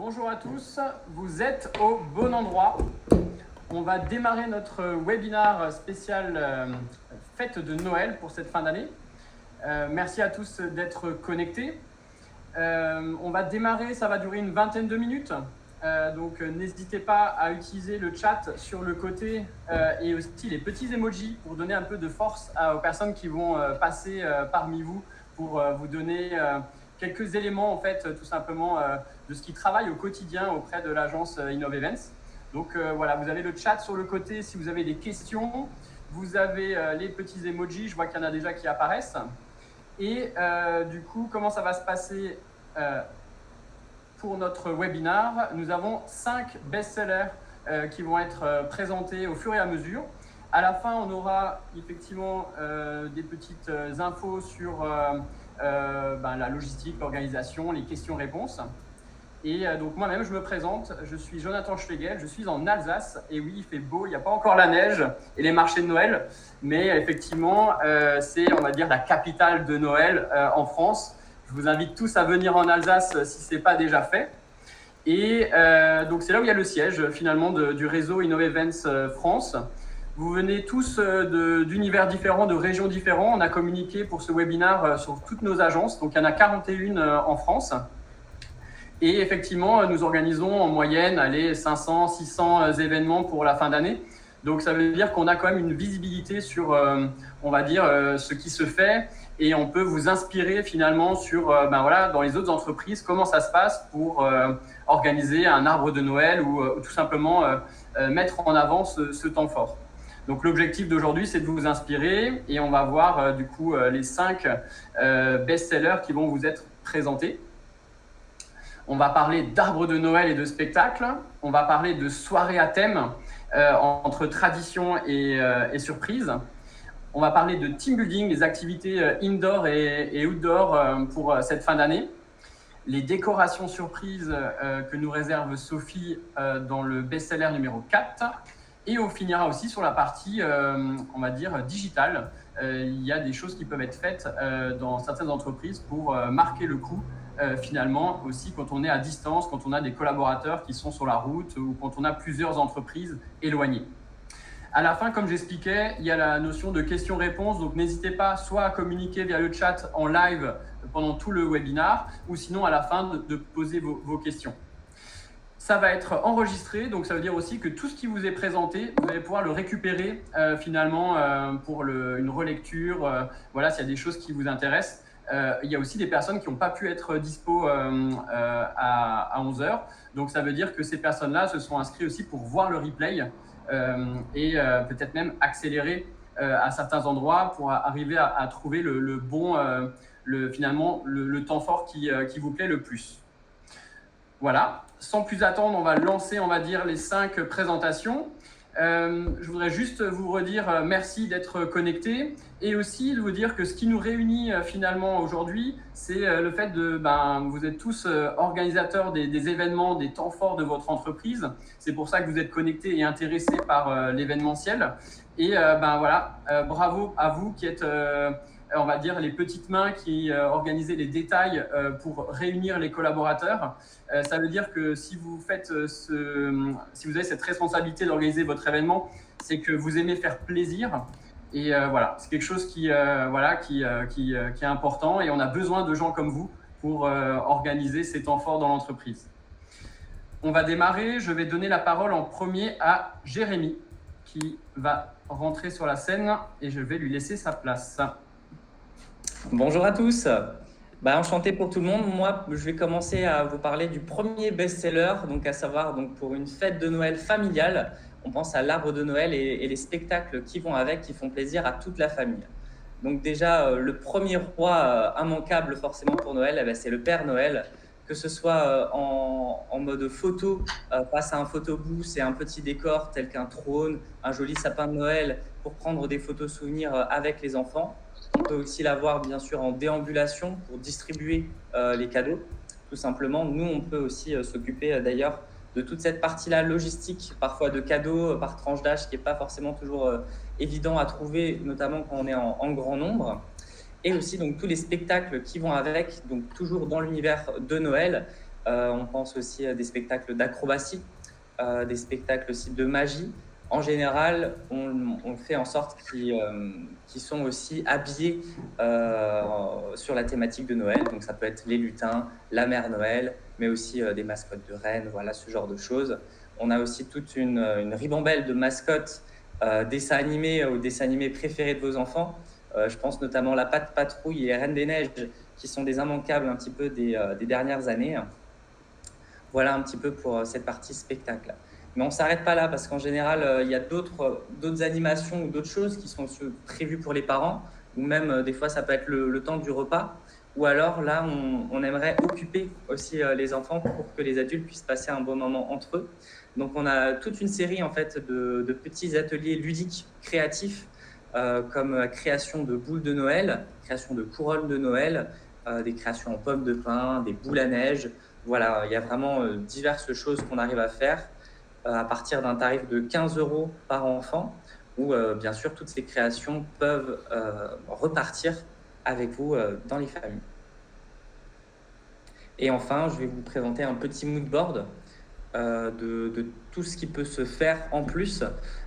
Bonjour à tous, vous êtes au bon endroit. On va démarrer notre webinaire spécial fête de Noël pour cette fin d'année. Merci à tous d'être connectés. On va démarrer, ça va durer une vingtaine de minutes. Donc n'hésitez pas à utiliser le chat sur le côté et aussi les petits emojis pour donner un peu de force aux personnes qui vont passer parmi vous pour vous donner quelques éléments en fait tout simplement de ce qui travaille au quotidien auprès de l'agence Innov Events. Donc voilà, vous avez le chat sur le côté si vous avez des questions, vous avez les petits emojis, je vois qu'il y en a déjà qui apparaissent. Et du coup, comment ça va se passer pour notre webinaire? Nous avons 5 best-sellers qui vont être présentés au fur et à mesure. À la fin, on aura effectivement des petites infos sur la logistique, l'organisation, les questions-réponses. Et donc moi-même, je me présente, je suis Jonathan Schlegel, je suis en Alsace. Et oui, il fait beau, il n'y a pas encore la neige et les marchés de Noël. Mais effectivement, c'est, on va dire, la capitale de Noël en France. Je vous invite tous à venir en Alsace si ce n'est pas déjà fait. Et donc, c'est là où il y a le siège, finalement, du réseau Innov Events France. Vous venez tous d'univers différents, de régions différentes. On a communiqué pour ce webinaire sur toutes nos agences. Donc, il y en a 41 en France. Et effectivement, nous organisons en moyenne 500, 600 événements pour la fin d'année. Donc, ça veut dire qu'on a quand même une visibilité sur, on va dire, ce qui se fait. Et on peut vous inspirer finalement sur, dans les autres entreprises, comment ça se passe pour organiser un arbre de Noël ou tout simplement mettre en avant ce temps fort. Donc, l'objectif d'aujourd'hui, c'est de vous inspirer. Et on va voir du coup les 5 best-sellers qui vont vous être présentés. On va parler d'arbres de Noël et de spectacles. On va parler de soirées à thème entre tradition et surprise. On va parler de team building, des activités indoor et outdoor pour cette fin d'année. Les décorations surprises que nous réserve Sophie dans le best-seller numéro 4. Et on finira aussi sur la partie, on va dire, digitale. Il y a des choses qui peuvent être faites dans certaines entreprises pour marquer le coup. Finalement aussi quand on est à distance, quand on a des collaborateurs qui sont sur la route ou quand on a plusieurs entreprises éloignées. À la fin, comme j'expliquais, il y a la notion de questions-réponses, donc n'hésitez pas soit à communiquer via le chat en live pendant tout le webinaire ou sinon à la fin de poser vos questions. Ça va être enregistré, donc ça veut dire aussi que tout ce qui vous est présenté, vous allez pouvoir le récupérer finalement pour une relecture, voilà, s'il y a des choses qui vous intéressent. Il y a aussi des personnes qui n'ont pas pu être dispo à 11h. Donc, ça veut dire que ces personnes-là se sont inscrites aussi pour voir le replay et peut-être même accélérer à certains endroits pour arriver à trouver le bon, finalement, le temps fort qui vous plaît le plus. Voilà. Sans plus attendre, on va lancer, on va dire, les 5 présentations. Je voudrais juste vous redire merci d'être connectés et aussi de vous dire que ce qui nous réunit finalement aujourd'hui, c'est le fait de, vous êtes tous organisateurs des événements, des temps forts de votre entreprise. C'est pour ça que vous êtes connectés et intéressés par l'événementiel. Et bravo à vous qui êtes, on va dire, les petites mains qui organisaient les détails pour réunir les collaborateurs. Ça veut dire que si vous faites si vous avez cette responsabilité d'organiser votre événement, c'est que vous aimez faire plaisir. Et voilà, c'est quelque chose qui est important et on a besoin de gens comme vous pour organiser ces temps forts dans l'entreprise. On va démarrer. Je vais donner la parole en premier à Jérémy qui va rentrer sur la scène et je vais lui laisser sa place. Bonjour à tous. Enchanté pour tout le monde. Moi, je vais commencer à vous parler du premier best-seller, donc à savoir pour une fête de Noël familiale. On pense à l'arbre de Noël et les spectacles qui vont avec, qui font plaisir à toute la famille. Donc déjà, le premier roi immanquable forcément pour Noël, c'est le Père Noël, que ce soit en mode photo, face à un photobooth et un petit décor tel qu'un trône, un joli sapin de Noël pour prendre des photos souvenirs avec les enfants. On peut aussi l'avoir bien sûr en déambulation pour distribuer les cadeaux. Tout simplement, nous on peut aussi s'occuper d'ailleurs de toute cette partie-là logistique, parfois de cadeaux par tranche d'âge, qui n'est pas forcément toujours évident à trouver, notamment quand on est en grand nombre. Et aussi donc tous les spectacles qui vont avec, donc toujours dans l'univers de Noël, On pense aussi à des spectacles d'acrobatie, des spectacles aussi de magie. En général, on fait en sorte qu'ils sont aussi habillés sur la thématique de Noël. Donc ça peut être les lutins, la mère Noël, mais aussi des mascottes de reines, voilà, ce genre de choses. On a aussi toute une ribambelle de mascottes, dessins animés ou dessins animés préférés de vos enfants. Je pense notamment la Patte Patrouille et Reine des Neiges, qui sont des immanquables un petit peu des dernières années. Voilà un petit peu pour cette partie spectacle. Mais on ne s'arrête pas là parce qu'en général, il y a d'autres animations ou d'autres choses qui sont prévues pour les parents, ou même des fois, ça peut être le temps du repas. Ou alors là, on aimerait occuper aussi les enfants pour que les adultes puissent passer un bon moment entre eux. Donc, on a toute une série en fait de petits ateliers ludiques, créatifs, comme création de boules de Noël, création de couronnes de Noël, des créations en pommes de pin, des boules à neige. Voilà, il y a vraiment diverses choses qu'on arrive à faire à partir d'un tarif de 15 € par enfant, où bien sûr toutes ces créations peuvent repartir avec vous dans les familles. Et enfin, je vais vous présenter un petit mood board de tout ce qui peut se faire en plus,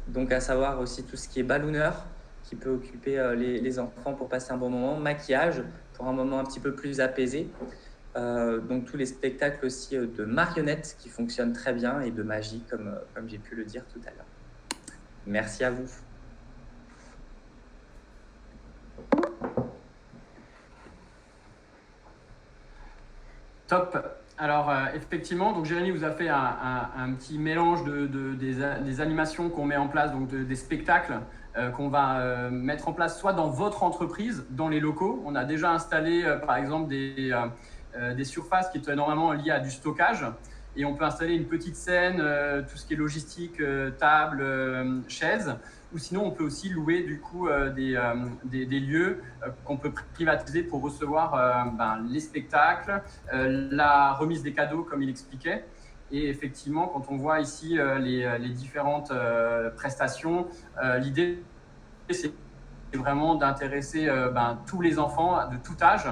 donc à savoir aussi tout ce qui est ballonneur, qui peut occuper les enfants pour passer un bon moment, maquillage pour un moment un petit peu plus apaisé, donc tous les spectacles aussi de marionnettes qui fonctionnent très bien et de magie comme j'ai pu le dire tout à l'heure. Merci à vous. Top. Alors effectivement, donc Jérémy vous a fait un petit mélange des animations qu'on met en place, donc des spectacles qu'on va mettre en place soit dans votre entreprise, dans les locaux. On a déjà installé par exemple des surfaces qui étaient normalement liées à du stockage, et on peut installer une petite scène, tout ce qui est logistique, table, chaises, ou sinon on peut aussi louer du coup des lieux qu'on peut privatiser pour recevoir les spectacles, la remise des cadeaux comme il expliquait. Et effectivement, quand on voit ici les différentes prestations, l'idée c'est vraiment d'intéresser tous les enfants de tout âge.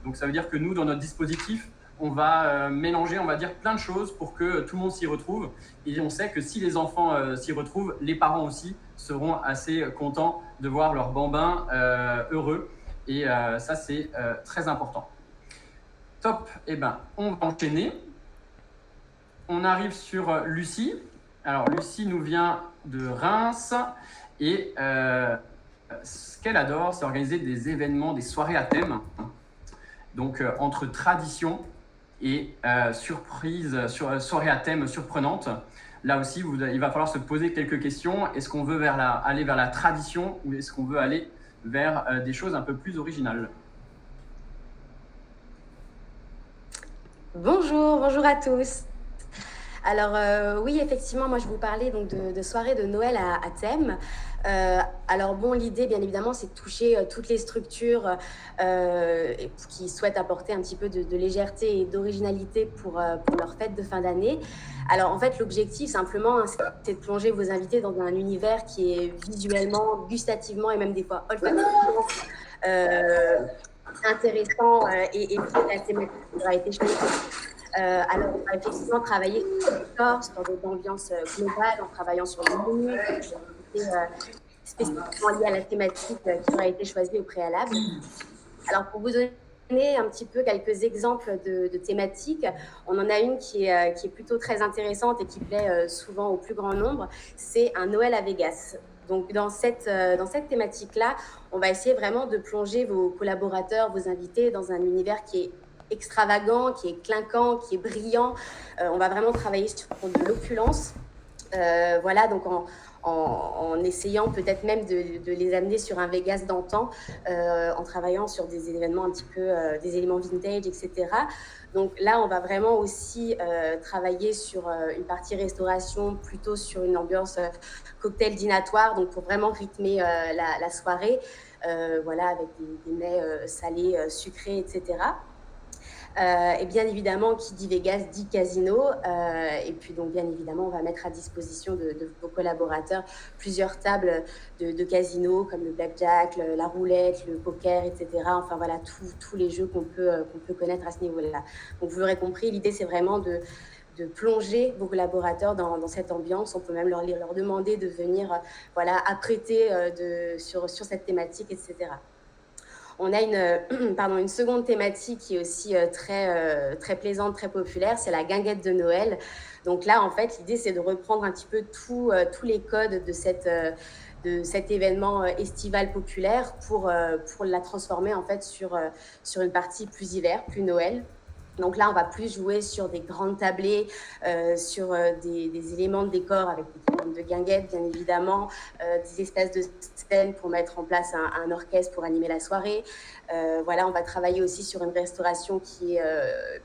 Donc ça veut dire que nous, dans notre dispositif, on va mélanger, on va dire, plein de choses pour que tout le monde s'y retrouve. Et on sait que si les enfants s'y retrouvent, les parents aussi seront assez contents de voir leurs bambins heureux. Et ça, c'est très important. Top, eh ben, on va enchaîner. On arrive sur Lucie. Alors, Lucie nous vient de Reims et ce qu'elle adore, c'est organiser des événements, des soirées à thème. Donc, entre tradition et soirée à thème surprenante. Là aussi, il va falloir se poser quelques questions. Est-ce qu'on veut aller vers la tradition ou est-ce qu'on veut aller vers des choses un peu plus originales? Bonjour à tous. Alors oui, effectivement, moi je vous parlais donc de soirées de Noël à thème. Alors bon, l'idée bien évidemment c'est de toucher toutes les structures qui souhaitent apporter un petit peu de légèreté et d'originalité pour leur fête de fin d'année. Alors en fait l'objectif simplement c'est de plonger vos invités dans un univers qui est visuellement, gustativement et même des fois olfactivement intéressant et la thématique qui aura été choisie. Alors, on va effectivement travailler sur les décors, sur des ambiances globales, en travaillant sur les menus, spécifiquement liées à la thématique qui aura été choisie au préalable. Alors, pour vous donner un petit peu quelques exemples de thématiques, on en a une qui est plutôt très intéressante et qui plaît souvent au plus grand nombre, c'est un Noël à Vegas. Donc, dans cette thématique-là, on va essayer vraiment de plonger vos collaborateurs, vos invités dans un univers qui est extravagant, qui est clinquant, qui est brillant. On va vraiment travailler sur de l'opulence. Voilà, donc en essayant peut-être même de les amener sur un Vegas d'antan, en travaillant sur des événements un petit peu, des éléments vintage, etc. Donc là, on va vraiment aussi travailler sur une partie restauration, plutôt sur une ambiance cocktail dînatoire, donc pour vraiment rythmer la soirée, voilà, avec des mets salés, sucrés, etc. Et bien évidemment, qui dit Vegas dit casino. Et puis donc bien évidemment, on va mettre à disposition de vos collaborateurs plusieurs tables de casino comme le blackjack, la roulette, le poker, etc. Enfin voilà, tous les jeux qu'on peut connaître à ce niveau-là. Donc vous l'aurez compris, l'idée c'est vraiment de plonger vos collaborateurs dans cette ambiance. On peut même leur demander de venir apprêter sur cette thématique, etc. On a une seconde thématique qui est aussi très plaisante, très populaire, c'est la guinguette de Noël. Donc là, en fait, l'idée, c'est de reprendre un petit peu tous les codes de cet événement estival populaire pour la transformer en fait sur une partie plus hiver, plus Noël. Donc là, on va plus jouer sur des grandes tablées, sur des éléments de décor avec des éléments de guinguettes, bien évidemment, des espaces de scène pour mettre en place un orchestre pour animer la soirée. On va travailler aussi sur une restauration qui est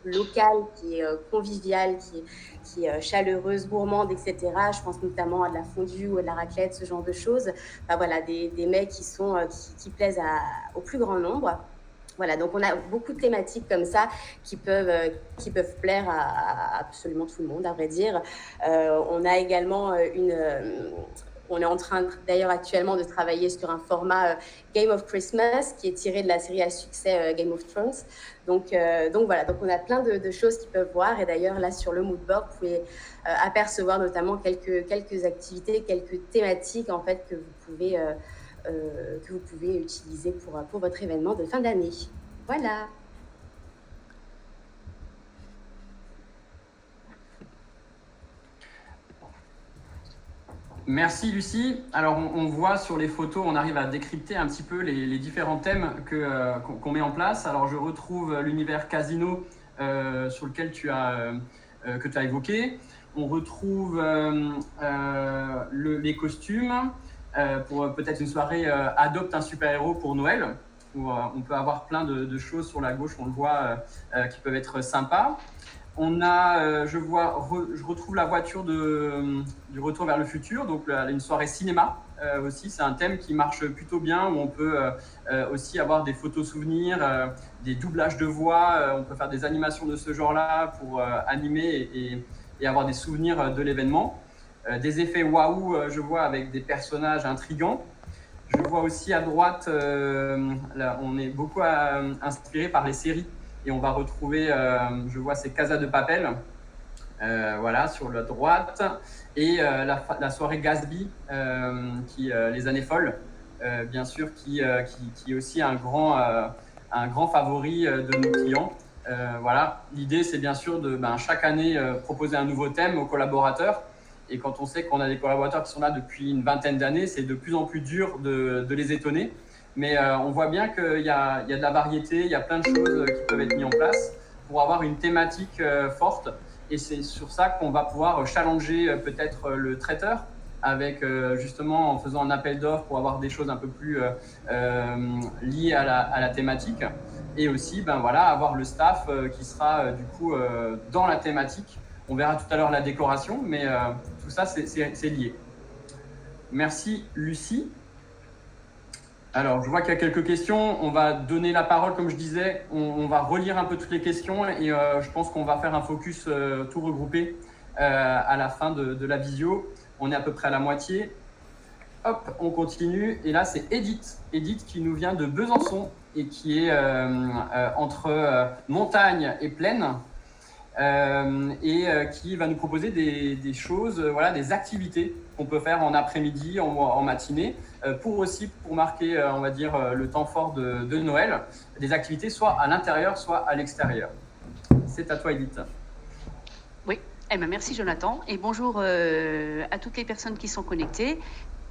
locale, qui est conviviale, qui est chaleureuse, gourmande, etc. Je pense notamment à de la fondue ou à de la raclette, ce genre de choses. Des mets qui plaisent au plus grand nombre. Voilà, donc on a beaucoup de thématiques comme ça qui peuvent plaire à absolument tout le monde, à vrai dire. On a également on est en train d'ailleurs actuellement de travailler sur un format Game of Christmas qui est tiré de la série à succès Game of Thrones. Donc on a plein de choses qu'ils peuvent voir. Et d'ailleurs là sur le mood board, vous pouvez apercevoir notamment quelques activités, quelques thématiques en fait que vous pouvez utiliser pour votre événement de fin d'année. Voilà. Merci Lucie. Alors on voit sur les photos, on arrive à décrypter un petit peu les différents thèmes qu'on met en place. Alors je retrouve l'univers casino sur lequel que tu as évoqué. On retrouve les costumes. Pour peut-être une soirée adopte un super-héros pour Noël, où on peut avoir plein de choses sur la gauche, on le voit, qui peuvent être sympas. On a, je retrouve la voiture du Retour vers le futur, donc une soirée cinéma aussi. C'est un thème qui marche plutôt bien, où on peut aussi avoir des photos souvenirs, des doublages de voix. On peut faire des animations de ce genre-là pour animer et avoir des souvenirs de l'événement. Des effets waouh, je vois, avec des personnages intrigants. Je vois aussi à droite, là, on est beaucoup inspiré par les séries et on va retrouver, je vois, ces Casa de Papel, sur la droite, et la soirée Gatsby, les années folles, bien sûr, qui est aussi un grand favori de nos clients. L'idée, c'est bien sûr de chaque année proposer un nouveau thème aux collaborateurs. Et quand on sait qu'on a des collaborateurs qui sont là depuis une vingtaine d'années, c'est de plus en plus dur de les étonner. Mais on voit bien qu'il y a de la variété, il y a plein de choses qui peuvent être mises en place pour avoir une thématique forte. Et c'est sur ça qu'on va pouvoir challenger peut-être le traiteur avec justement en faisant un appel d'offres pour avoir des choses un peu plus liées à la thématique. Et aussi avoir le staff qui sera du coup dans la thématique. On verra tout à l'heure la décoration, mais tout ça, c'est lié. Merci, Lucie. Alors, je vois qu'il y a quelques questions. On va donner la parole, comme je disais. On va relire un peu toutes les questions et je pense qu'on va faire un focus tout regroupé à la fin de la visio. On est à peu près à la moitié. Hop, on continue. Et là, c'est Edith. Edith qui nous vient de Besançon et qui est entre montagne et plaine. Qui va nous proposer des choses, des activités qu'on peut faire en après-midi, en matinée, pour marquer, on va dire, le temps fort de Noël, des activités soit à l'intérieur, soit à l'extérieur. C'est à toi, Edith. Oui, merci Jonathan, et bonjour à toutes les personnes qui sont connectées.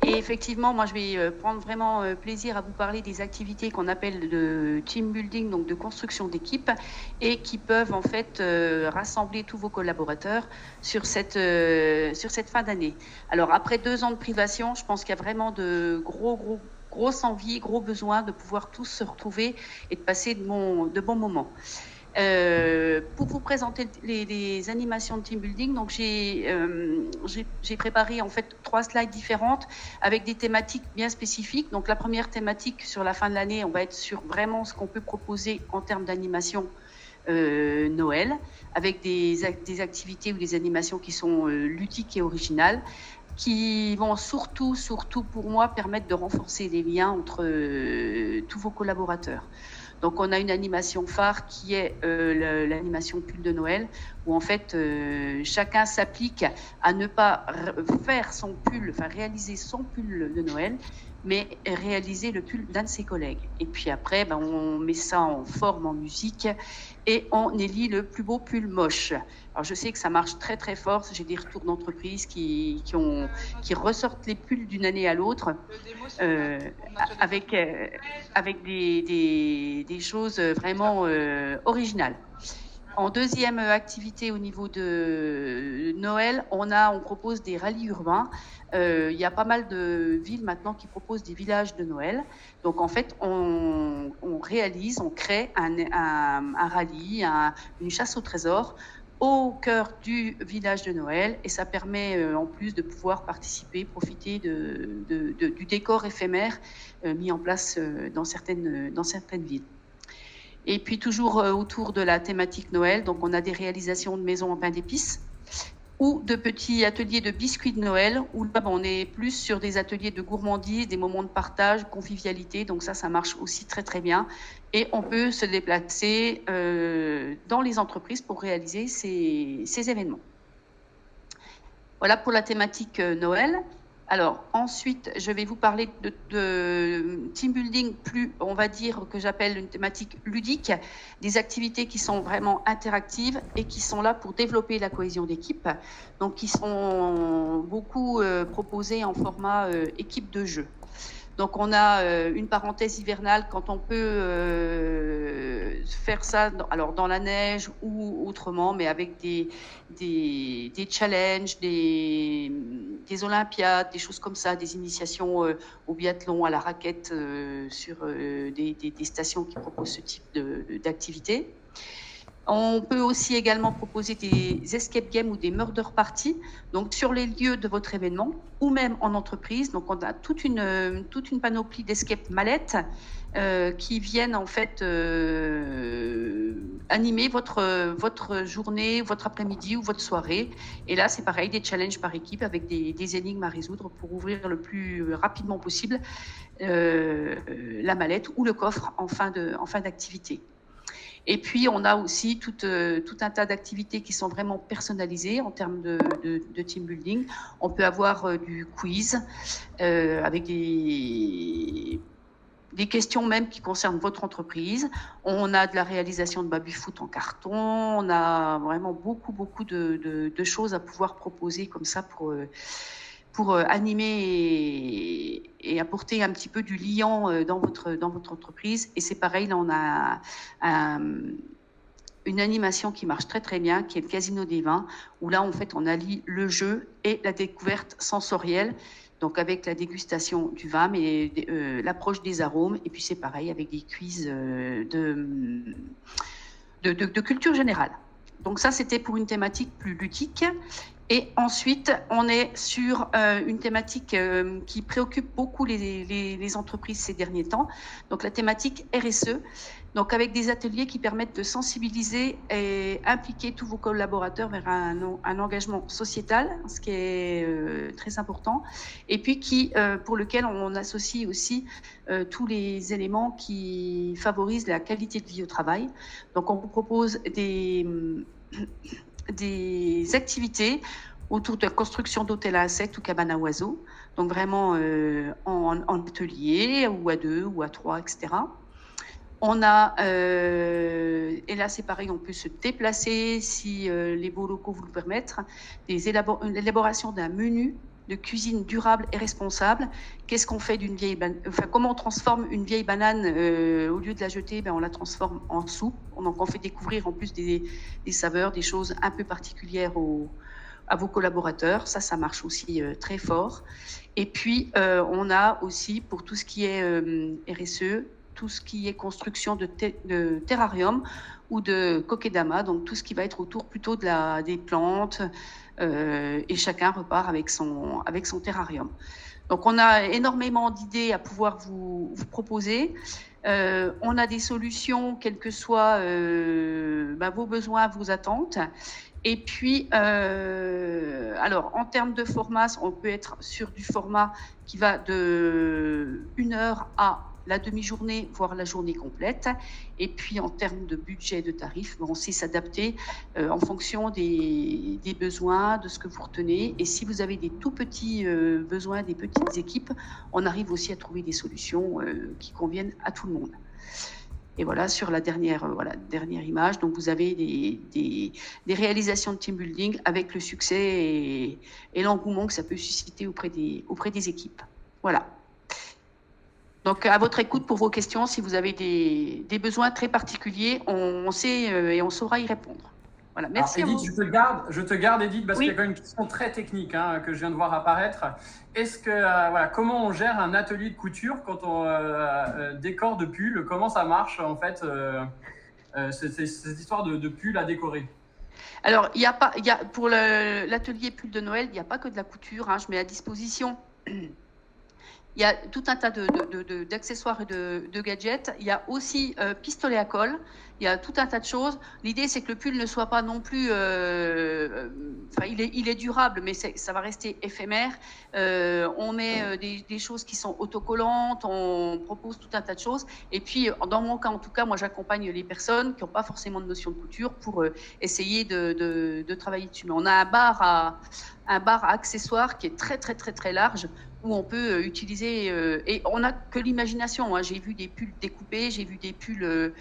Et effectivement, moi, je vais prendre vraiment plaisir à vous parler des activités qu'on appelle de team building, donc de construction d'équipe, et qui peuvent en fait rassembler tous vos collaborateurs sur cette fin d'année. Alors, après 2 ans de privation, je pense qu'il y a vraiment de grosses envies, gros besoins de pouvoir tous se retrouver et de passer de bons moments. Pour vous présenter les animations de team building, donc j'ai préparé en fait 3 slides différentes avec des thématiques bien spécifiques. Donc la première thématique sur la fin de l'année, on va être sur vraiment ce qu'on peut proposer en termes d'animation Noël, avec des activités ou des animations qui sont ludiques et originales, qui vont surtout pour moi permettre de renforcer les liens entre tous vos collaborateurs. Donc on a une animation phare qui est l'animation pull de Noël, où en fait chacun s'applique à ne pas faire son pull, enfin réaliser son pull de Noël, mais réaliser le pull d'un de ses collègues. Et puis après, on met ça en forme, en musique, et on élit le plus beau pull moche. Alors je sais que ça marche très très fort, j'ai des retours d'entreprises qui ressortent les pulls d'une année à l'autre, avec des choses vraiment originales. En deuxième activité au niveau de Noël, on propose des rallyes urbains. Il y a pas mal de villes maintenant qui proposent des villages de Noël. Donc en fait, on crée un rallye, une chasse au trésor au cœur du village de Noël, et ça permet en plus de pouvoir participer, profiter du décor éphémère mis en place dans certaines villes. Et puis toujours autour de la thématique Noël, donc on a des réalisations de maisons en pain d'épices ou de petits ateliers de biscuits de Noël, où là on est plus sur des ateliers de gourmandise, des moments de partage, convivialité, donc ça marche aussi très très bien. Et on peut se déplacer dans les entreprises pour réaliser ces événements. Voilà pour la thématique Noël. Alors ensuite, je vais vous parler de team building plus, on va dire, que j'appelle une thématique ludique, des activités qui sont vraiment interactives et qui sont là pour développer la cohésion d'équipe, donc qui sont beaucoup proposées en format équipe de jeu. Donc on a une parenthèse hivernale quand on peut faire ça dans la neige ou autrement, mais avec des challenges, des olympiades, des choses comme ça, des initiations au biathlon, à la raquette sur des stations qui proposent ce type d'activité. On peut aussi également proposer des escape games ou des murder parties, donc sur les lieux de votre événement ou même en entreprise. Donc on a toute une panoplie d'escape mallettes qui viennent en fait animer votre journée, votre après-midi ou votre soirée. Et là c'est pareil, des challenges par équipe avec des énigmes à résoudre pour ouvrir le plus rapidement possible la mallette ou le coffre en fin d'activité. Et puis, on a aussi tout un tas d'activités qui sont vraiment personnalisées en termes de team building. On peut avoir du quiz avec des questions même qui concernent votre entreprise. On a de la réalisation de baby-foot en carton. On a vraiment beaucoup de choses à pouvoir proposer comme ça pour animer et apporter un petit peu du liant dans votre entreprise. Et c'est pareil, là on a une animation qui marche très très bien, qui est le Casino des vins, où là en fait on allie le jeu et la découverte sensorielle, donc avec la dégustation du vin, mais l'approche des arômes, et puis c'est pareil avec des quiz de culture générale. Donc ça c'était pour une thématique plus ludique. Et ensuite, on est sur une thématique qui préoccupe beaucoup les entreprises ces derniers temps, donc la thématique RSE, donc avec des ateliers qui permettent de sensibiliser et impliquer tous vos collaborateurs vers un engagement sociétal, ce qui est très important, et puis pour lequel on associe aussi tous les éléments qui favorisent la qualité de vie au travail. Donc on vous propose des activités autour de la construction d'hôtels à insectes ou cabanes à oiseaux, donc vraiment en atelier ou à 2 ou à 3, etc. On a, et là c'est pareil, on peut se déplacer si les beaux locaux vous le permettent, l'élaboration d'un menu de cuisine durable et responsable. Qu'est-ce qu'on fait d'une vieille banane, comment on transforme une vieille banane au lieu de la jeter, on la transforme en soupe. Donc on fait découvrir en plus des saveurs, des choses un peu particulières à vos collaborateurs. Ça marche aussi très fort. Et puis on a aussi pour tout ce qui est RSE, tout ce qui est construction de terrarium ou de kokedama, donc tout ce qui va être autour plutôt des plantes, et chacun repart avec son terrarium. Donc, on a énormément d'idées à pouvoir vous proposer. On a des solutions, quels que soient vos besoins, vos attentes. Et puis, alors, en termes de format, on peut être sur du format qui va de 1 heure à la demi-journée, voire la journée complète. Et puis, en termes de budget, de tarifs, on sait s'adapter en fonction des besoins, de ce que vous retenez. Et si vous avez des tout petits besoins, des petites équipes, on arrive aussi à trouver des solutions qui conviennent à tout le monde. Et voilà, sur la dernière image, donc vous avez des réalisations de team building avec le succès et l'engouement que ça peut susciter auprès des équipes. Voilà. Donc, à votre écoute pour vos questions, si vous avez des besoins très particuliers, on sait et on saura y répondre. Voilà, merci. Alors, Edith, je te garde, Edith, parce qu'il y a quand même une question très technique que je viens de voir apparaître. Est-ce que, comment on gère un atelier de couture quand on décore de pulls? Comment ça marche, en fait, cette histoire de pulls à décorer? Alors, pour l'atelier pull de Noël, il n'y a pas que de la couture. Je mets à disposition. Il y a tout un tas d'accessoires et de gadgets. Il y a aussi pistolet à colle. Il y a tout un tas de choses. L'idée, c'est que le pull ne soit pas non plus... il est durable, mais ça va rester éphémère. On met des choses qui sont autocollantes. On propose tout un tas de choses. Et puis, dans mon cas, en tout cas, moi, j'accompagne les personnes qui n'ont pas forcément de notion de couture pour essayer de travailler dessus. Mais on a un bar à accessoires qui est très, très, très, très large, où on peut utiliser... et on n'a que l'imagination. J'ai vu des pulls découpés, j'ai vu des pulls...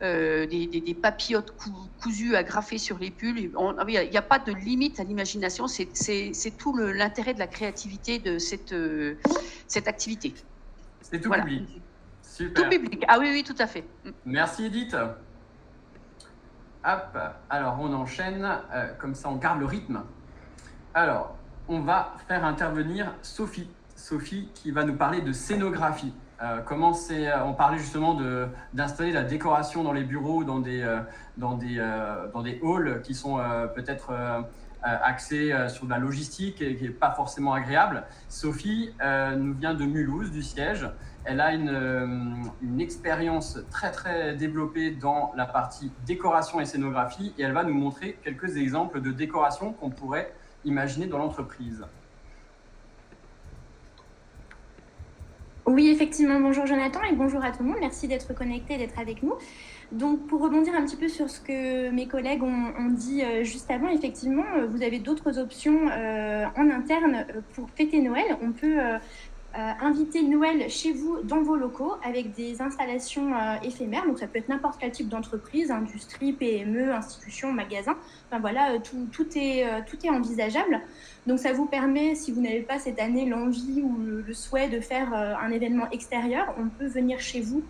des papillotes cousus agrafés sur les pulls. Il n'y a pas de limite à l'imagination. C'est tout l'intérêt de la créativité de cette activité. C'est tout public. Super. Tout public. Ah oui, tout à fait. Merci, Edith. Hop. Alors, on enchaîne. Comme ça, on garde le rythme. Alors, on va faire intervenir Sophie. Sophie qui va nous parler de scénographie. On parlait justement d'installer la décoration dans les bureaux, dans des halls qui sont peut-être axés sur de la logistique et qui n'est pas forcément agréable. Sophie nous vient de Mulhouse, du siège. Elle a une expérience très très développée dans la partie décoration et scénographie et elle va nous montrer quelques exemples de décoration qu'on pourrait imaginer dans l'entreprise. Oui, effectivement. Bonjour Jonathan et bonjour à tout le monde. Merci d'être connecté et d'être avec nous. Donc, pour rebondir un petit peu sur ce que mes collègues ont dit juste avant, effectivement, vous avez d'autres options en interne pour fêter Noël. On peut inviter Noël chez vous dans vos locaux avec des installations éphémères. Donc, ça peut être n'importe quel type d'entreprise, industrie, PME, institution, magasin. Enfin, voilà, tout est envisageable. Donc, ça vous permet, si vous n'avez pas cette année l'envie ou le souhait de faire un événement extérieur, on peut venir chez vous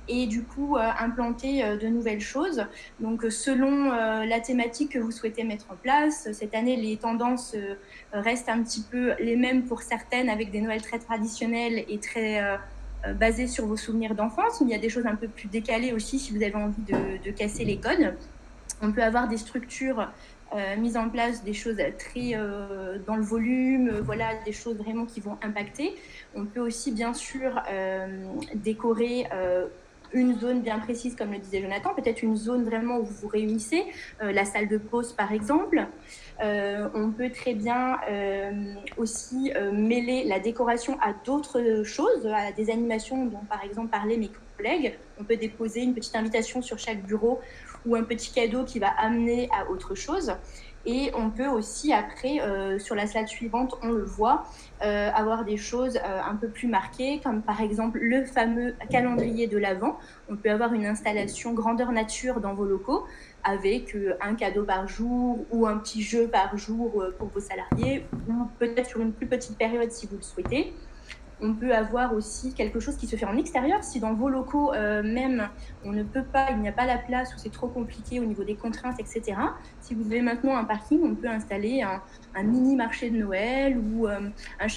et du coup implanter de nouvelles choses. Donc, selon la thématique que vous souhaitez mettre en place, cette année, les tendances restent un petit peu les mêmes pour certaines, avec des Noëls très traditionnels et très basés sur vos souvenirs d'enfance. Il y a des choses un peu plus décalées aussi si vous avez envie de casser les codes. On peut avoir des structures mise en place, des choses très dans le volume, voilà, des choses vraiment qui vont impacter. On peut aussi bien sûr décorer une zone bien précise, comme le disait Jonathan, peut-être une zone vraiment où vous vous réunissez, la salle de pause par exemple. On peut très bien aussi mêler la décoration à d'autres choses, à des animations dont par exemple parlaient mes collègues. On peut déposer une petite invitation sur chaque bureau ou un petit cadeau qui va amener à autre chose. Et on peut aussi après, sur la slide suivante, on le voit, avoir des choses un peu plus marquées, comme par exemple le fameux calendrier de l'Avent. On peut avoir une installation grandeur nature dans vos locaux avec un cadeau par jour ou un petit jeu par jour pour vos salariés, ou peut-être sur une plus petite période si vous le souhaitez. On peut avoir aussi quelque chose qui se fait en extérieur. Si dans vos locaux même, on ne peut pas, il n'y a pas la place ou c'est trop compliqué au niveau des contraintes, etc. Si vous avez maintenant un parking, on peut installer un mini marché de Noël ou un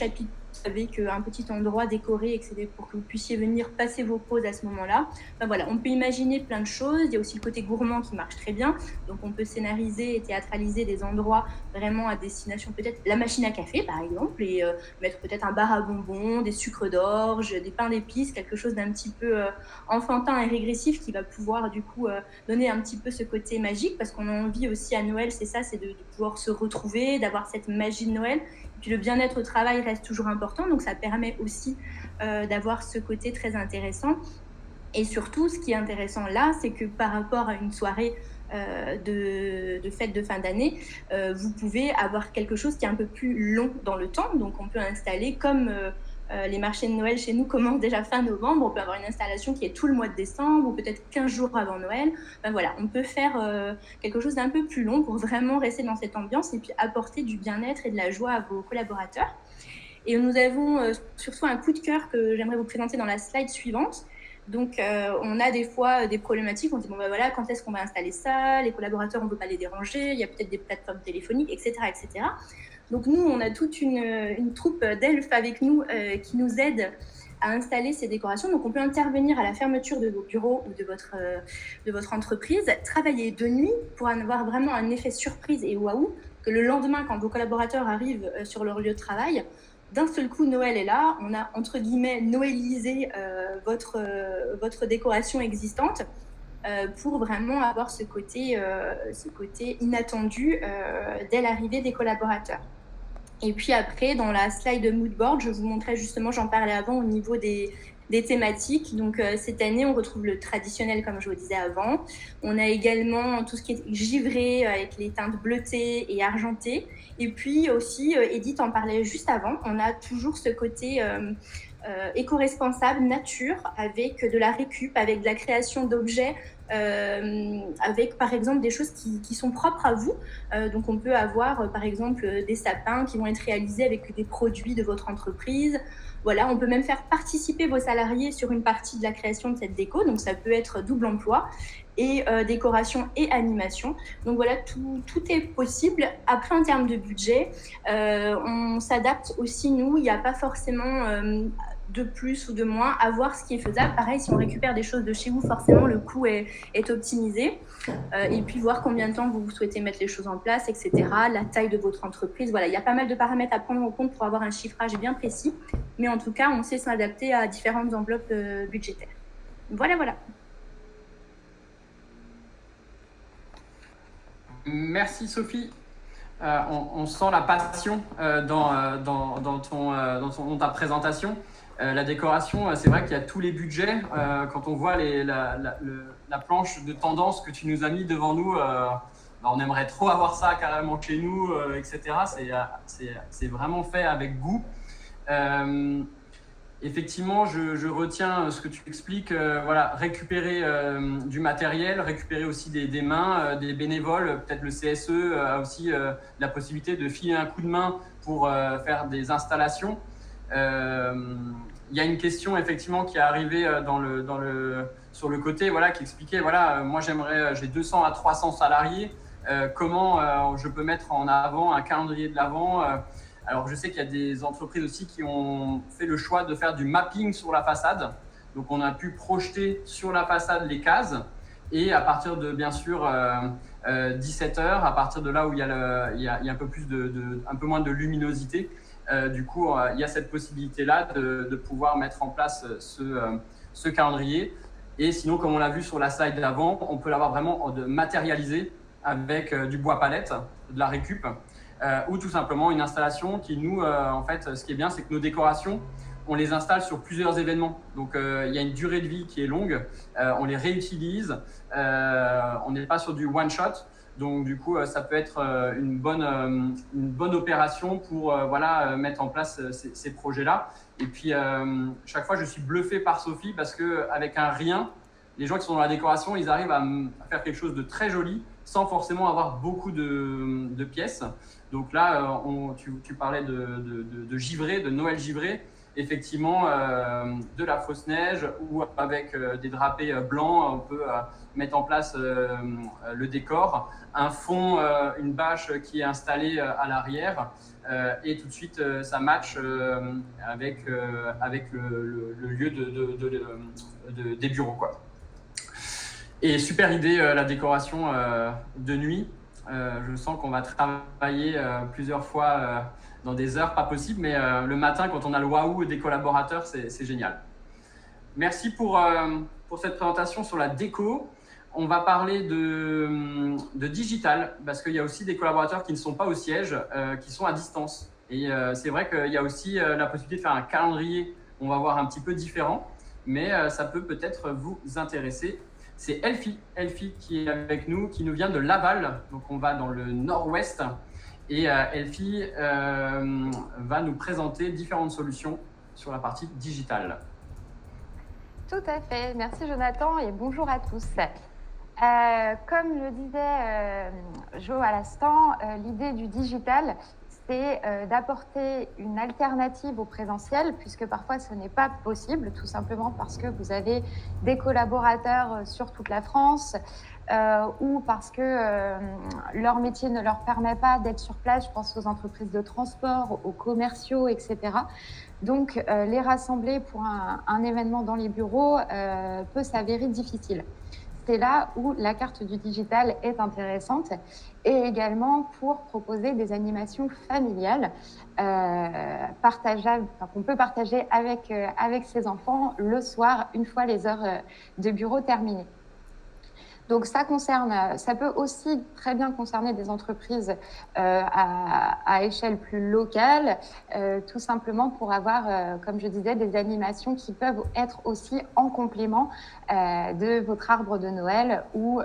avec un petit endroit décoré, etc., pour que vous puissiez venir passer vos pauses à ce moment-là. Enfin, voilà, on peut imaginer plein de choses. Il y a aussi le côté gourmand qui marche très bien. Donc, on peut scénariser et théâtraliser des endroits vraiment à destination, peut-être la machine à café, par exemple, et mettre peut-être un bar à bonbons, des sucres d'orge, des pains d'épices, quelque chose d'un petit peu enfantin et régressif qui va pouvoir, du coup, donner un petit peu ce côté magique, parce qu'on a envie aussi à Noël, c'est ça, c'est de pouvoir se retrouver, d'avoir cette magie de Noël. Puis le bien-être au travail reste toujours important, donc ça permet aussi d'avoir ce côté très intéressant. Et surtout, ce qui est intéressant là, c'est que par rapport à une soirée de fête de fin d'année, vous pouvez avoir quelque chose qui est un peu plus long dans le temps. Donc on peut installer comme les marchés de Noël chez nous commencent déjà fin novembre, on peut avoir une installation qui est tout le mois de décembre ou peut-être 15 jours avant Noël. Ben voilà, on peut faire quelque chose d'un peu plus long pour vraiment rester dans cette ambiance et puis apporter du bien-être et de la joie à vos collaborateurs. Et nous avons surtout un coup de cœur que j'aimerais vous présenter dans la slide suivante. Donc, on a des fois des problématiques. On dit, bon, ben voilà, quand est-ce qu'on va installer ça? Les collaborateurs, on ne veut pas les déranger. Il y a peut-être des plateformes téléphoniques, etc., etc. Donc, nous, on a toute une troupe d'elfes avec nous qui nous aident à installer ces décorations. Donc, on peut intervenir à la fermeture de vos bureaux ou de votre entreprise, travailler de nuit pour avoir vraiment un effet surprise et waouh, que le lendemain, quand vos collaborateurs arrivent sur leur lieu de travail, d'un seul coup, Noël est là. On a, entre guillemets, noëlisé votre décoration existante pour vraiment avoir ce côté inattendu dès l'arrivée des collaborateurs. Et puis après, dans la slide moodboard, je vous montrais justement, j'en parlais avant, au niveau des thématiques. Donc cette année, on retrouve le traditionnel, comme je vous disais avant. On a également tout ce qui est givré avec les teintes bleutées et argentées. Et puis aussi, Edith en parlait juste avant, on a toujours ce côté éco-responsable, nature, avec de la récup, avec de la création d'objets, avec par exemple des choses qui sont propres à vous. Donc on peut avoir par exemple des sapins qui vont être réalisés avec des produits de votre entreprise. Voilà, on peut même faire participer vos salariés sur une partie de la création de cette déco. Donc ça peut être double emploi et décoration et animation. Donc voilà, tout est possible. Après, en termes de budget, on s'adapte aussi, nous. Il n'y a pas forcément de plus ou de moins, à voir ce qui est faisable. Pareil, si on récupère des choses de chez vous, forcément, le coût est optimisé. Et puis, voir combien de temps vous souhaitez mettre les choses en place, etc. La taille de votre entreprise. Voilà, il y a pas mal de paramètres à prendre en compte pour avoir un chiffrage bien précis. Mais en tout cas, on sait s'adapter à différentes enveloppes budgétaires. Voilà, voilà. Merci Sophie. On sent la passion dans ta présentation. La décoration, c'est vrai qu'il y a tous les budgets. Quand on voit la planche de tendance que tu nous as mis devant nous, on aimerait trop avoir ça carrément chez nous, etc. C'est vraiment fait avec goût. Effectivement, je retiens ce que tu expliques. Voilà, récupérer du matériel, récupérer aussi des mains, des bénévoles. Peut-être le CSE a aussi la possibilité de filer un coup de main pour faire des installations. Il y a une question effectivement qui est arrivée sur le côté, voilà, qui expliquait, voilà, moi j'ai 200 à 300 salariés. Comment je peux mettre en avant un calendrier de l'Avent. Alors, je sais qu'il y a des entreprises aussi qui ont fait le choix de faire du mapping sur la façade. Donc, on a pu projeter sur la façade les cases et à partir de, bien sûr, 17h, à partir de là où il y a un peu moins de luminosité, du coup, il y a cette possibilité-là de pouvoir mettre en place ce calendrier. Et sinon, comme on l'a vu sur la slide d'avant, on peut l'avoir vraiment matérialisé avec du bois palette, de la récup. Ou tout simplement une installation qui nous, en fait, ce qui est bien, c'est que nos décorations, on les installe sur plusieurs événements. Donc, il y a une durée de vie qui est longue, on les réutilise, on n'est pas sur du one-shot. Donc, du coup, ça peut être une bonne opération pour voilà, mettre en place ces projets-là. Et puis, chaque fois, je suis bluffé par Sophie parce qu'avec un rien, les gens qui sont dans la décoration, ils arrivent à faire quelque chose de très joli sans forcément avoir beaucoup de pièces. Donc là, tu parlais de givré, de Noël givré. effectivement de la fausse neige ou avec des drapés blancs, on peut mettre en place le décor, un fond, une bâche qui est installée à l'arrière et tout de suite ça match avec le lieu des bureaux, quoi. Et super idée la décoration de nuit. Je sens qu'on va travailler plusieurs fois dans des heures pas possibles, mais le matin, quand on a le waouh des collaborateurs, c'est génial. Merci pour cette présentation sur la déco. On va parler de digital, parce qu'il y a aussi des collaborateurs qui ne sont pas au siège, qui sont à distance. Et c'est vrai qu'il y a aussi la possibilité de faire un calendrier, on va voir un petit peu différent, mais ça peut peut-être vous intéresser. C'est Elfie qui est avec nous, qui nous vient de Laval, donc on va dans le nord-ouest. Et Elfie va nous présenter différentes solutions sur la partie digitale. Tout à fait. Merci Jonathan et bonjour à tous. Comme le disait Jo à l'instant, l'idée du digital, c'est d'apporter une alternative au présentiel, puisque parfois ce n'est pas possible, tout simplement parce que vous avez des collaborateurs sur toute la France, ou parce que leur métier ne leur permet pas d'être sur place. Je pense aux entreprises de transport, aux commerciaux, etc. Donc, les rassembler pour un événement dans les bureaux peut s'avérer difficile. C'est là où la carte du digital est intéressante, et également pour proposer des animations familiales partageables, qu'on peut partager avec ses enfants le soir, une fois les heures de bureau terminées. Donc ça peut aussi très bien concerner des entreprises à échelle plus locale, tout simplement pour avoir, comme je disais, des animations qui peuvent être aussi en complément de votre arbre de Noël ou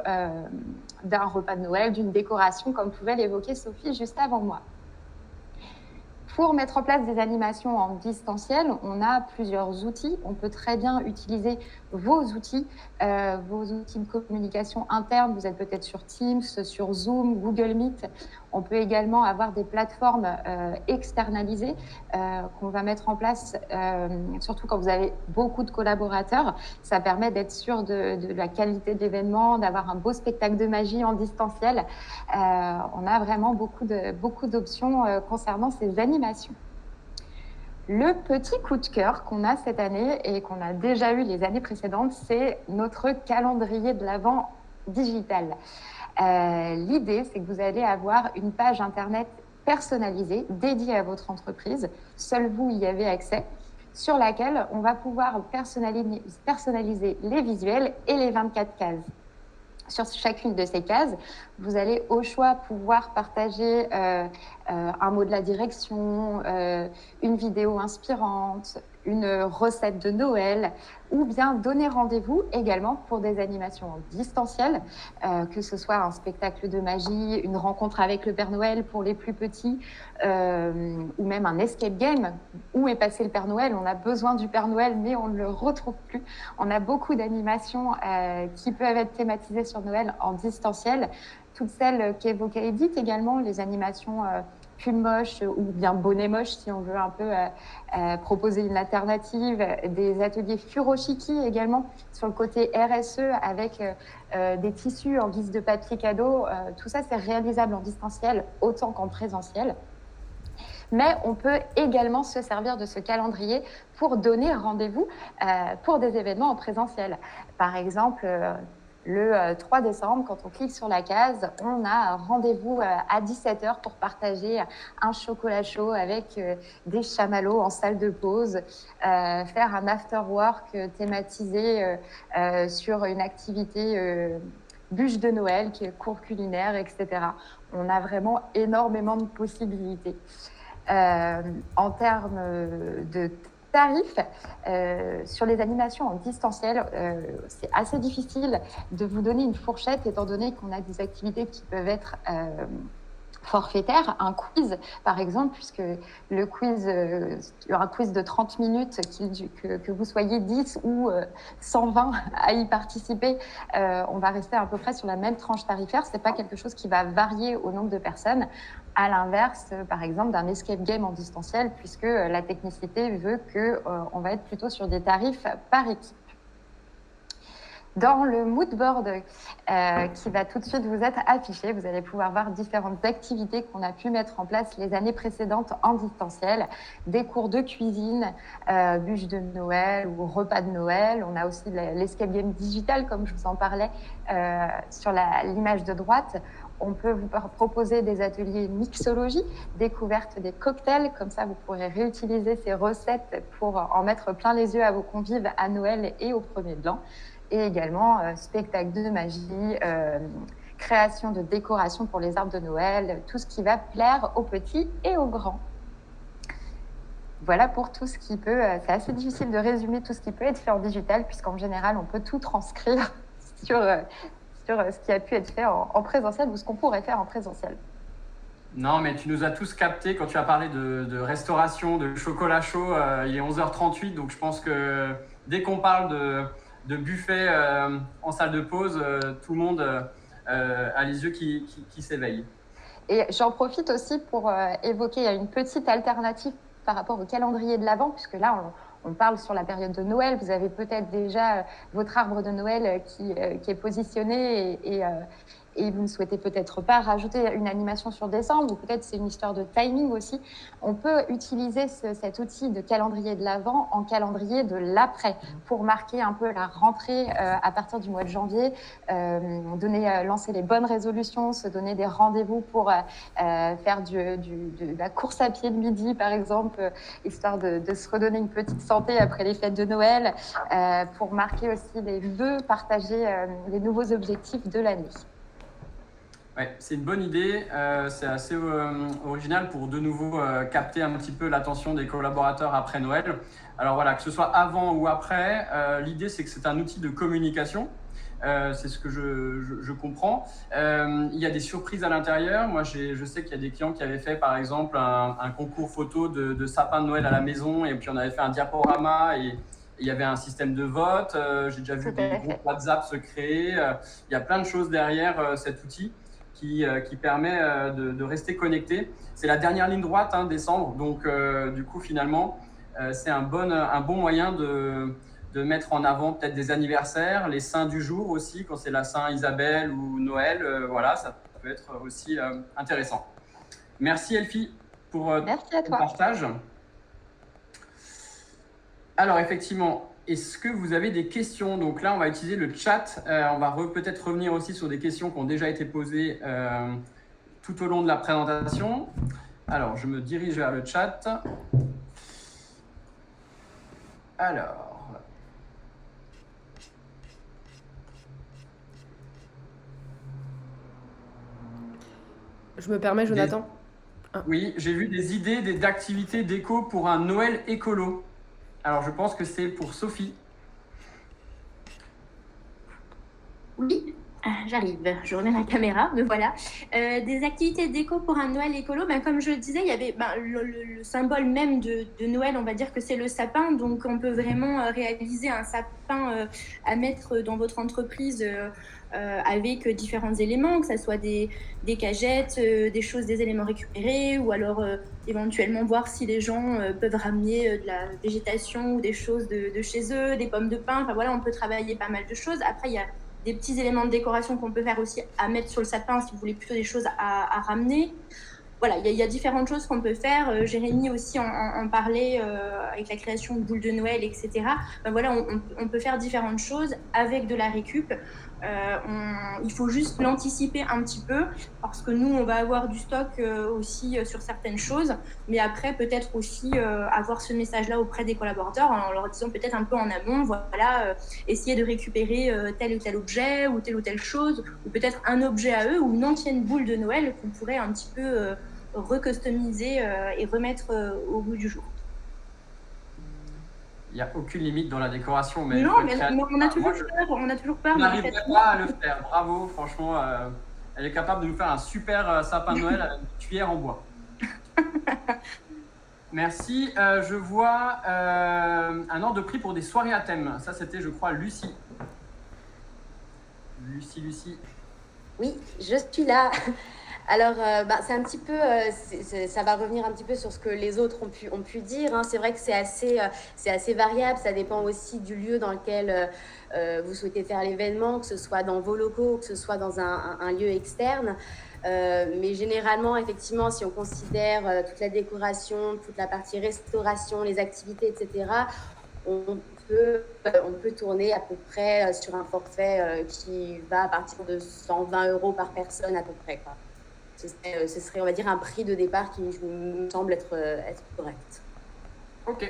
d'un repas de Noël, d'une décoration, comme pouvait l'évoquer Sophie juste avant moi. Pour mettre en place des animations en distanciel, on a plusieurs outils. On peut très bien utiliser vos outils de communication interne. Vous êtes peut-être sur Teams, sur Zoom, Google Meet. On peut également avoir des plateformes externalisées qu'on va mettre en place, surtout quand vous avez beaucoup de collaborateurs. Ça permet d'être sûr de la qualité de l'événement, d'avoir un beau spectacle de magie en distanciel. On a vraiment beaucoup d'options concernant ces animations. Le petit coup de cœur qu'on a cette année et qu'on a déjà eu les années précédentes, c'est notre calendrier de l'Avent digital. L'idée, c'est que vous allez avoir une page Internet personnalisée, dédiée à votre entreprise. Seul vous y avez accès, sur laquelle on va pouvoir personnaliser les visuels et les 24 cases. Sur chacune de ces cases, vous allez au choix pouvoir partager un mot de la direction, une vidéo inspirante, une recette de Noël, ou bien donner rendez-vous également pour des animations en distanciel, que ce soit un spectacle de magie, une rencontre avec le Père Noël pour les plus petits, ou même un escape game. Où est passé le Père Noël? On a besoin du Père Noël, mais on ne le retrouve plus. On a beaucoup d'animations qui peuvent être thématisées sur Noël en distanciel. Toutes celles qu'évoquait Edith également, les animations pull moche ou bien bonnet moche, si on veut un peu proposer une alternative, des ateliers furoshiki également sur le côté RSE avec des tissus en guise de papier cadeau. Tout ça, c'est réalisable en distanciel autant qu'en présentiel. Mais on peut également se servir de ce calendrier pour donner rendez-vous pour des événements en présentiel. Par exemple, le 3 décembre, quand on clique sur la case, on a rendez-vous à 17h pour partager un chocolat chaud avec des chamallows en salle de pause, faire un after-work thématisé sur une activité bûche de Noël, qui est cours culinaire, etc. On a vraiment énormément de possibilités. En termes de tarifs, sur les animations en distanciel, c'est assez difficile de vous donner une fourchette, étant donné qu'on a des activités qui peuvent être forfaitaires. Un quiz, par exemple, puisque le quiz, il y aura un quiz de 30 minutes, que vous soyez 10 ou 120 à y participer, on va rester à peu près sur la même tranche tarifaire. Ce n'est pas quelque chose qui va varier au nombre de personnes. à l'inverse, par exemple, d'un escape game en distanciel, puisque la technicité veut qu'on va être plutôt sur des tarifs par équipe. Dans le mood board qui va tout de suite vous être affiché, vous allez pouvoir voir différentes activités qu'on a pu mettre en place les années précédentes en distanciel, des cours de cuisine, bûche de Noël ou repas de Noël. On a aussi l'escape game digital, comme je vous en parlais sur l'image de droite. On peut vous proposer des ateliers mixologie, découverte des cocktails. Comme ça, vous pourrez réutiliser ces recettes pour en mettre plein les yeux à vos convives à Noël et au premier de l'an. Et également spectacle de magie, création de décorations pour les arbres de Noël, tout ce qui va plaire aux petits et aux grands. Voilà pour tout ce qui peut... c'est assez difficile de résumer tout ce qui peut être fait en digital, puisqu'en général, on peut tout transcrire sur ce qui a pu être fait en présentiel ou ce qu'on pourrait faire en présentiel. Non, mais tu nous as tous captés quand tu as parlé de restauration, de chocolat chaud. Il est 11h38, donc je pense que dès qu'on parle de buffet en salle de pause, tout le monde a les yeux qui s'éveillent. Et j'en profite aussi pour évoquer une petite alternative par rapport au calendrier de l'Avent, puisque là, on parle sur la période de Noël. Vous avez peut-être déjà votre arbre de Noël qui est positionné et vous ne souhaitez peut-être pas rajouter une animation sur décembre, ou peut-être c'est une histoire de timing aussi. On peut utiliser cet outil de calendrier de l'Avent en calendrier de l'après pour marquer un peu la rentrée à partir du mois de janvier, lancer les bonnes résolutions, se donner des rendez-vous pour faire de la course à pied de midi, par exemple, histoire de se redonner une petite santé après les fêtes de Noël, pour marquer aussi les vœux, partager les nouveaux objectifs de l'année. Ouais, c'est une bonne idée, c'est assez original pour de nouveau capter un petit peu l'attention des collaborateurs après Noël. Alors voilà, que ce soit avant ou après, l'idée c'est que c'est un outil de communication, c'est ce que je comprends. Il y a des surprises à l'intérieur. Moi, je sais qu'il y a des clients qui avaient fait par exemple un concours photo de sapin de Noël à la maison, et puis on avait fait un diaporama et il y avait un système de vote. J'ai déjà vu des groupes WhatsApp se créer. Il y a plein de choses derrière cet outil qui permet de rester connecté. C'est la dernière ligne droite, décembre, donc du coup finalement c'est un bon moyen de mettre en avant peut-être des anniversaires, les saints du jour aussi, quand c'est la Saint Isabelle ou Noël, voilà, ça peut être aussi intéressant. Merci Elfie pour ton partage. Alors effectivement, est-ce que vous avez des questions? Donc là, on va utiliser le chat. On va peut-être revenir aussi sur des questions qui ont déjà été posées tout au long de la présentation. Alors, je me dirige vers le chat. Alors. Je me permets, Jonathan. Oui, j'ai vu des idées d'activités déco pour un Noël écolo. Alors, je pense que c'est pour Sophie. Oui, j'arrive. Je remets la caméra, me voilà. Des activités déco pour un Noël écolo. Comme je le disais, il y avait le symbole même de Noël, on va dire que c'est le sapin. Donc, on peut vraiment réaliser un sapin à mettre dans votre entreprise avec différents éléments, que ce soit des cagettes, des éléments récupérés, ou alors éventuellement voir si les gens peuvent ramener de la végétation ou des choses de chez eux, des pommes de pin. Enfin voilà, on peut travailler pas mal de choses. Après, il y a des petits éléments de décoration qu'on peut faire aussi à mettre sur le sapin si vous voulez plutôt des choses à ramener. Voilà, il y a différentes choses qu'on peut faire. Jérémy aussi en parlait avec la création de boules de Noël, etc. Voilà, on peut faire différentes choses avec de la récup. Il faut juste l'anticiper un petit peu parce que nous, on va avoir du stock aussi sur certaines choses. Mais après, peut-être aussi avoir ce message-là auprès des collaborateurs en leur disant peut-être un peu en amont, voilà, essayer de récupérer tel ou tel objet ou telle chose, ou peut-être un objet à eux ou une ancienne boule de Noël qu'on pourrait un petit peu recustomiser et remettre au goût du jour. Il n'y a aucune limite dans la décoration. Mais non, mais on a toujours peur. On n'arriverait pas à le faire. Bravo, franchement. Elle est capable de nous faire un super sapin de Noël à une cuillère en bois. Merci. Je vois un ordre de prix pour des soirées à thème. Ça, c'était, je crois, Lucie. Lucie. Oui, je suis là. Alors, c'est un petit peu, ça va revenir un petit peu sur ce que les autres ont pu dire, hein. C'est vrai que c'est assez variable. Ça dépend aussi du lieu dans lequel vous souhaitez faire l'événement, que ce soit dans vos locaux, que ce soit dans un lieu externe. Mais généralement, effectivement, si on considère toute la décoration, toute la partie restauration, les activités, etc., on peut tourner à peu près sur un forfait qui va à partir de 120 € par personne à peu près, quoi. Ce serait, on va dire, un prix de départ qui me semble être correct. Ok.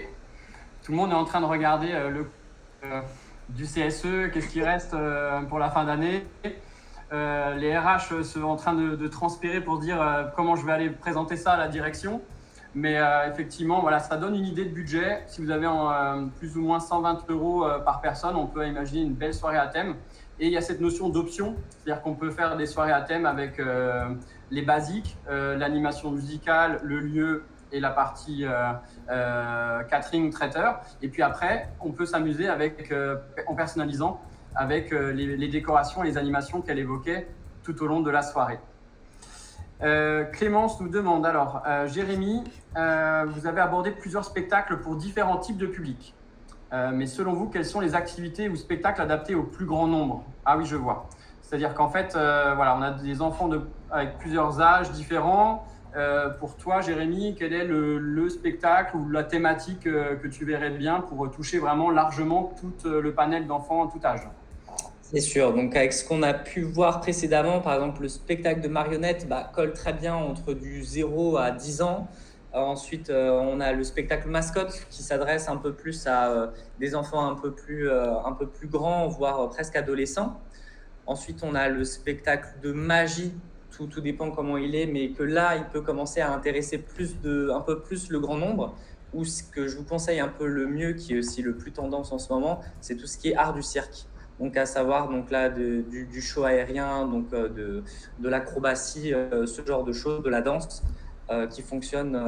Tout le monde est en train de regarder du CSE, qu'est-ce qui reste pour la fin d'année. Les RH sont en train de transpirer pour dire comment je vais aller présenter ça à la direction. Mais effectivement, voilà, ça donne une idée de budget. Si vous avez plus ou moins 120 € par personne, on peut imaginer une belle soirée à thème. Et il y a cette notion d'option, c'est-à-dire qu'on peut faire des soirées à thème avec les basiques, l'animation musicale, le lieu et la partie catering traiteur. Et puis après, on peut s'amuser en personnalisant avec les décorations et les animations qu'elle évoquait tout au long de la soirée. Clémence nous demande, alors, Jérémy, vous avez abordé plusieurs spectacles pour différents types de publics. Mais selon vous, quelles sont les activités ou spectacles adaptés au plus grand nombre? Ah oui, je vois. C'est-à-dire qu'en fait, voilà, on a des enfants avec plusieurs âges différents. Pour toi, Jérémy, quel est le spectacle ou la thématique que tu verrais bien pour toucher vraiment largement tout le panel d'enfants à tout âge? C'est sûr. Donc, avec ce qu'on a pu voir précédemment, par exemple, le spectacle de marionnettes colle très bien entre du 0 à 10 ans. Ensuite, on a le spectacle mascotte qui s'adresse un peu plus à des enfants un peu plus grands, voire presque adolescents. Ensuite, on a le spectacle de magie. Tout dépend comment il est, mais que là, il peut commencer à intéresser un peu plus le grand nombre. Ou ce que je vous conseille un peu le mieux, qui est aussi le plus tendance en ce moment, c'est tout ce qui est art du cirque. Donc, à savoir là, du show aérien, donc de l'acrobatie, ce genre de choses, de la danse, qui fonctionne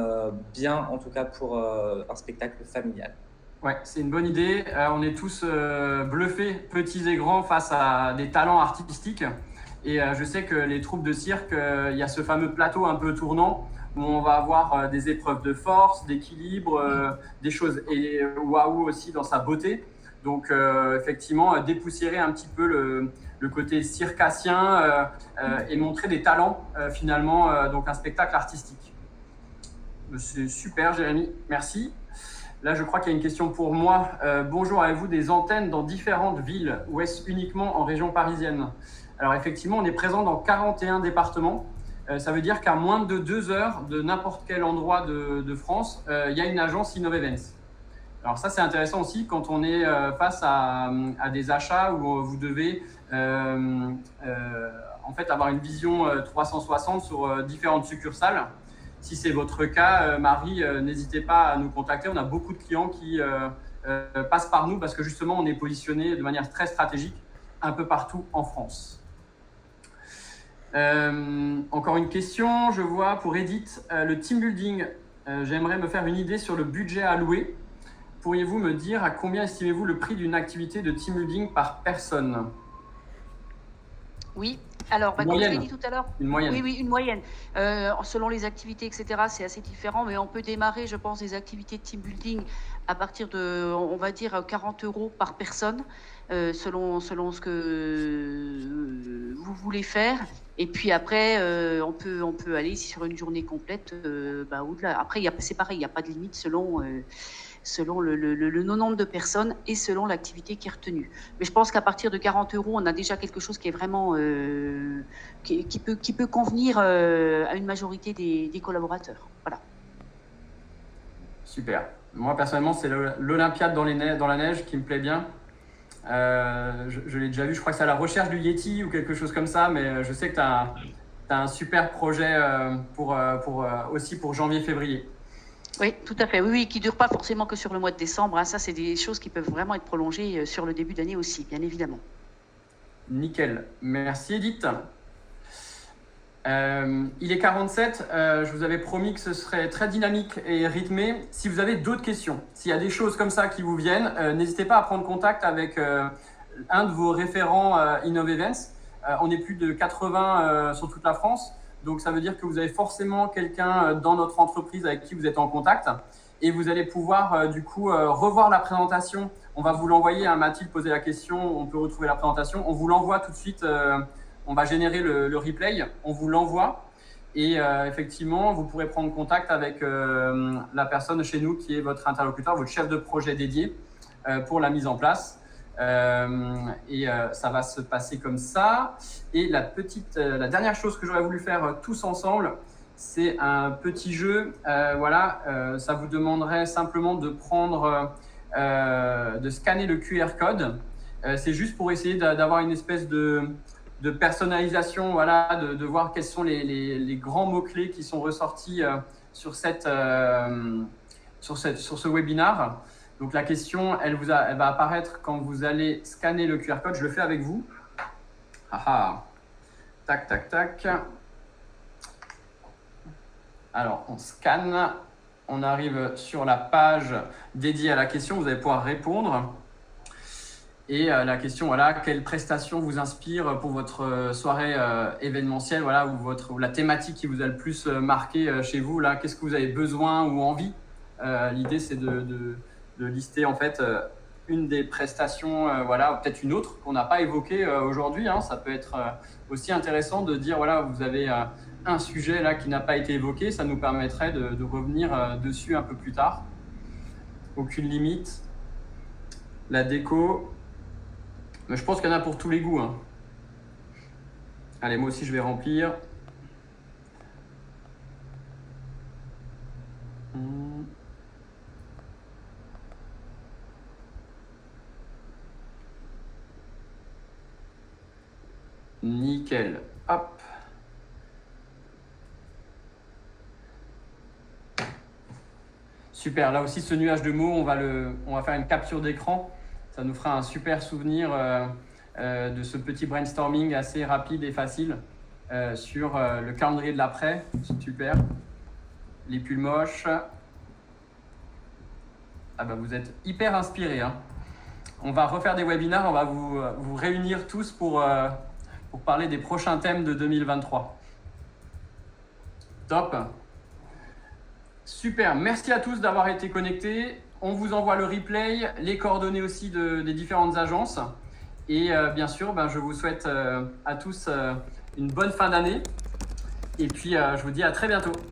bien, en tout cas pour un spectacle familial. Ouais, c'est une bonne idée. On est tous bluffés, petits et grands, face à des talents artistiques. Et je sais que les troupes de cirque, il y a ce fameux plateau un peu tournant où on va avoir des épreuves de force, d'équilibre, des choses et waouh aussi dans sa beauté. Donc effectivement, dépoussiérer un petit peu le côté circassien et montrer des talents finalement, donc un spectacle artistique. C'est super, Jérémy, merci. Là, je crois qu'il y a une question pour moi. Bonjour, avez-vous des antennes dans différentes villes ou est-ce uniquement en région parisienne? Alors effectivement, on est présent dans 41 départements. Ça veut dire qu'à moins de 2 heures de n'importe quel endroit de France, il y a une agence InnovEvents. Alors ça, c'est intéressant aussi quand on est face à des achats où vous devez en fait avoir une vision 360 sur différentes succursales. Si c'est votre cas, Marie, n'hésitez pas à nous contacter. On a beaucoup de clients qui passent par nous parce que justement, on est positionné de manière très stratégique un peu partout en France. Encore une question, je vois pour Edith, le team building, j'aimerais me faire une idée sur le budget alloué. Pourriez-vous me dire à combien estimez-vous le prix d'une activité de team building par personne? Oui, alors comme je l'ai dit tout à l'heure, une moyenne. Oui, une moyenne. Selon les activités, etc., c'est assez différent, mais on peut démarrer, je pense, des activités de team building à partir de, on va dire, 40 € par personne, selon ce que vous voulez faire. Et puis après, on peut aller sur une journée complète au-delà. Après, c'est pareil, il n'y a pas de limite selon le nombre de personnes et selon l'activité qui est retenue. Mais je pense qu'à partir de 40 €, on a déjà quelque chose qui est vraiment qui peut convenir à une majorité des collaborateurs. Voilà. Super. Moi, personnellement, c'est l'Olympiade dans la neige qui me plaît bien. Je l'ai déjà vu, je crois que c'est à la recherche du Yeti ou quelque chose comme ça, mais je sais que tu as un super projet aussi pour janvier-février. Oui, tout à fait. Oui, qui ne dure pas forcément que sur le mois de décembre. Hein. Ça, c'est des choses qui peuvent vraiment être prolongées sur le début d'année aussi, bien évidemment. Nickel. Merci, Edith. Il est 47. Je vous avais promis que ce serait très dynamique et rythmé. Si vous avez d'autres questions, s'il y a des choses comme ça qui vous viennent, n'hésitez pas à prendre contact avec un de vos référents InnovEvents. On est plus de 80 sur toute la France. Donc, ça veut dire que vous avez forcément quelqu'un dans notre entreprise avec qui vous êtes en contact et vous allez pouvoir du coup revoir la présentation. On va vous l'envoyer. Mathilde posait la question, on peut retrouver la présentation. On vous l'envoie tout de suite. On va générer le replay. On vous l'envoie. Et effectivement, vous pourrez prendre contact avec la personne chez nous qui est votre interlocuteur, votre chef de projet dédié pour la mise en place. Ça va se passer comme ça. Et la dernière chose que j'aurais voulu faire tous ensemble, c'est un petit jeu. Ça vous demanderait simplement de de scanner le QR code. C'est juste pour essayer d'avoir une espèce de personnalisation, voilà, de voir quels sont les grands mots-clés qui sont ressortis sur ce webinaire. Donc la question, elle va apparaître quand vous allez scanner le QR code. Je le fais avec vous. Tac, tac, tac. Alors, on scanne. On arrive sur la page dédiée à la question. Vous allez pouvoir répondre. Et la question, voilà, quelle prestation vous inspire pour votre soirée événementielle, voilà, ou la thématique qui vous a le plus marqué chez vous, là, qu'est-ce que vous avez besoin ou envie? L'idée, c'est de lister en fait une des prestations, voilà, ou peut-être une autre qu'on n'a pas évoquée aujourd'hui. Ça peut être aussi intéressant de dire, voilà, vous avez un sujet là qui n'a pas été évoqué, ça nous permettrait de revenir dessus un peu plus tard. Aucune limite. La déco. Mais je pense qu'il y en a pour tous les goûts. Allez, moi aussi, je vais remplir. Nickel. Hop. Super. Là aussi, ce nuage de mots, on va faire une capture d'écran. Ça nous fera un super souvenir de ce petit brainstorming assez rapide et facile sur le calendrier de l'après. Super. Les pulls moches. Ah bah vous êtes hyper inspirés. On va refaire des webinaires, on va vous réunir tous pour parler des prochains thèmes de 2023. Top. Super. Merci à tous d'avoir été connectés. On vous envoie le replay, les coordonnées aussi des différentes agences. Et bien sûr, je vous souhaite à tous une bonne fin d'année. Et puis, je vous dis à très bientôt.